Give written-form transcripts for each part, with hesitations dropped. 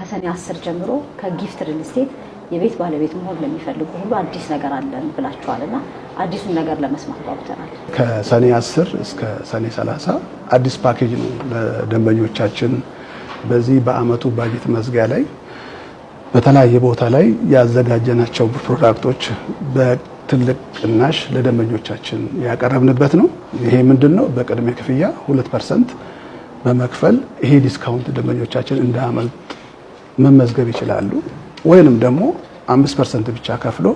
ከሰኔ 10 ጀምሮ ከጊፍት ሪል ስቴት የቤት ባለቤት መሆን ለሚፈልጉ ሁሉ አዲስ ነገር አለን ብላችኋልና አዲሱን ነገር ለመስማት ጓጉተናል። ከሰኔ 10 እስከ ሰኔ 30 አዲስ ፓኬጅ ነው ለደንበኞቻችን። በዚህ በአመቱ ባጀት መዝጊያ ላይ በተለያየ ቦታ ላይ ያዘጋጀናቸው ፕሮዳክቶች በትልቅ ቅናሽ ለደንበኞቻችን ያቀረብንበት ነው። ይሄ ምንድነው? በቅድመ ክፍያ 2% በመክፈል ይሄ ዲስካውንት ደንበኞቻችን እንዳያመልጥ መመዝገብ ይችላሉ። ወይንም ደግሞ 5% ብቻ ከፍሎ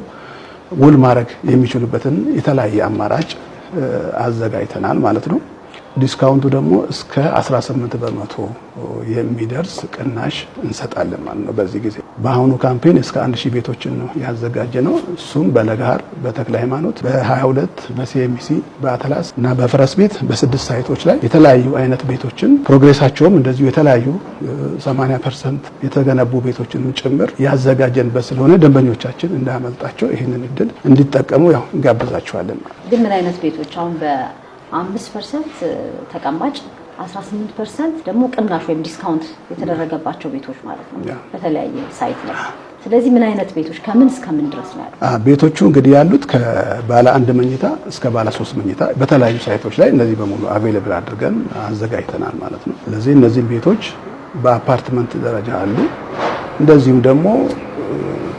ውል ማድረግ የሚችሉበትን የተለያየ አማራጭ አዘጋጅተናል ማለት ነው። ዲስካውንቱ ደግሞ እስከ 18% የሚደርስ ቅናሽ እንሰጣለን ማለት ነው። በዚህ ጊዜ በአሁኑ ካምፔን እስከ 1000 ቤቶችን ነው ያዘጋጀነው። እሱም በለጋሃር፣ በተክለ ሃይማኖት፣ በ22፣ በሲኤምሲ፣ በአትላስ እና በፈረስ ቤት በ6 ሳይቶች ላይ የተለያዩ አይነት ቤቶችን ፕሮግሬሳቸውም እንደዚሁ የተለያዩ 80% የተገነቡ ቤቶችን ጭምር ያዘጋጀንበት ስለሆነ ደንበኞቻችን እንዳያመልጣቸው ይህንን እድል እንዲጠቀሙ ያው እንጋብዛቸዋለን። ግን ምን አይነት ቤቶች አሁን 5% ተቀማጭ 18% ደግሞ ቅናሽ ወይም ዲስካውንት የተደረገባቸው ቤቶች ማለት ነው በተለያየ ሳይት ላይ። ስለዚህ ምን አይነት ቤቶች ከምን እስከ ምን ድረስ ነው ያሉት? ቤቶቹ እንግዲህ ያሉት ከባለ 1 መኝታ እስከ ባለ 3 መኝታ በተለያዩ ሳይቶች ላይ እነዚህ በሙሉ አቬሌብል አድርገን አዘጋጅተናል ማለት ነው። ስለዚህ እነዚህ ቤቶች በአፓርትመንት ደረጃ አሉ። እንደዚሁም ደግሞ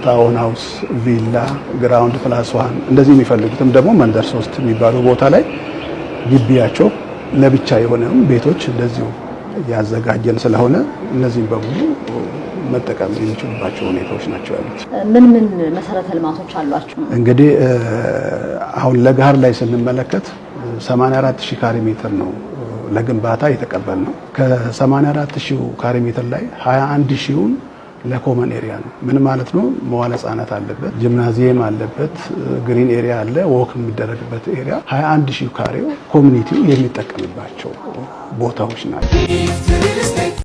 ታውን ሃውስ፣ ቪላ፣ ግራውንድ ፕላስ 1 እንደዚህ የሚፈልጉትም ደግሞ መንደር 3 የሚባሉ ቦታ ላይ ግቢያቸው ለብቻ የሆነም ቤቶች እንደዚሁ ያዘጋጀን ስለሆነ እነዚህን በሙሉ መጠቀም የሚችሉባቸው ሁኔታዎች ናቸው ያሉት። ምን ምን መሰረተ ልማቶች አሏቸው? እንግዲህ አሁን ለጋሃር ላይ ስንመለከት 84000 ካሬ ሜትር ነው ለግንባታ የተቀበልነው። ከ84000 ካሬ ሜትር ላይ 21000ውን ለኮመን ኤሪያ ነው። ምን ማለት ነው? መዋለ ህጻናት አለበት፣ ጂምናዚየም አለበት፣ ግሪን ኤሪያ አለ፣ ወክ የሚደረግበት ኤሪያ 21000 ካሬው ኮሚኒቲው የሚጠቀምባቸው ቦታዎች ናቸው።